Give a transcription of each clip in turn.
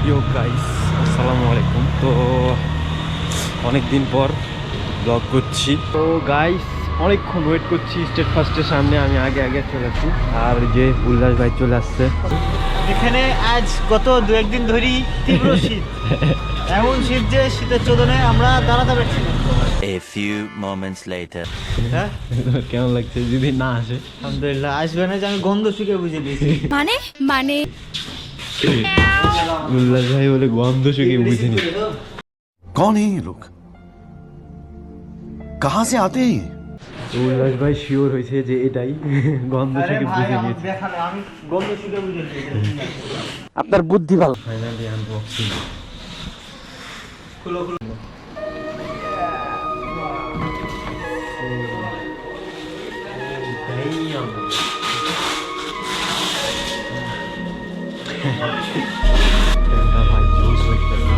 ইয়ো guys, আসসালামু আলাইকুম। তো অনেক দিন পর ব্লগ করছি। তো গাইস অনেকক্ষণ ওয়েট করছি স্টেট ফার্স্টের সামনে। আমি আগে আগে চলে আসি, আর যে উল্লাস ভাই চলে আসছে। এখানে আজ গত দু একদিন ধরেই তীব্র শীত, এমন শীত যে শীতের চোদনে আমরা দাঁড়াতে পারছি না। A few moments later. হ্যাঁ, কেমন লাগছে যদি না আসে? আলহামদুলিল্লাহ আসবে না যে আমি গন্ধ শুকে বুঝে নিয়েছি। মানে মানে উল্লাস ভাই বলে গন্ধ শুকে বুঝিনি। कौन है ये लोग कहां से आते हैं ये উল্লাস ভাই শিওর হয়েছে যে এটাই গন্ধ আরে শুকে ভাই, বুঝে আমার নিয়েছে। দেখালে আমি গন্ধ শুকে বুঝে নিয়েছি। আপনার বুদ্ধি ভালো। Finally unboxing. খুলো খুলো। ভাই জুস লাগতেছে।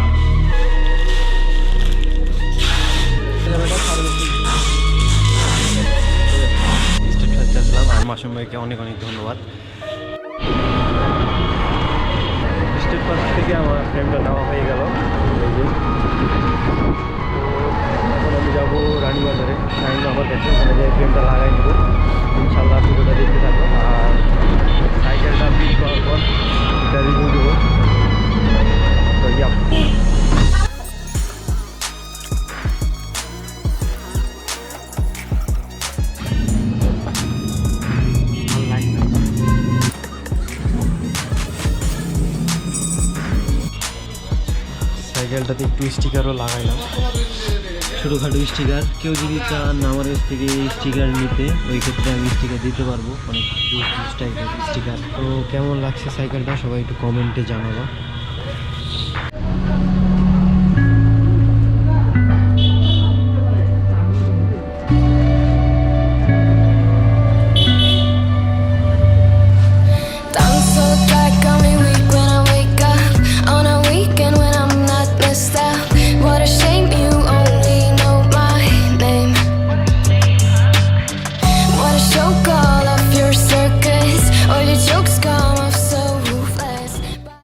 স্টেট ফার্স্টে আসলাম, আর মাসুম ভাইকে অনেক অনেক ধন্যবাদ। স্টেট ফার্স্ট থেকে আমার ফ্রেমটা নেওয়া হয়ে গেল। এই যে। তো এখন আমি যাবো রানীবাজারে, শাইন আমার কাছে, ওখানে যাই ফ্রেমটা লাগাই নেবো। ইনশাল্লাহ ভিডিওটা দেখতে থাকবো, আর সাইকেলটা বিল করার পর এটা রিভিউ দেবো। তো ইয়া, সাইকেলটাতে একটু স্টিকারও লাগাইলাম, ছোটোখাটো স্টিকার। কেউ যদি চান আমার কাছ থেকে স্টিকার নিতে, ওই ক্ষেত্রে আমি স্টিকার দিতে পারবো, অনেক জুস টাইপের স্টিকার। তো কেমন লাগছে সাইকেলটা সবাই একটু কমেন্টে জানাবা।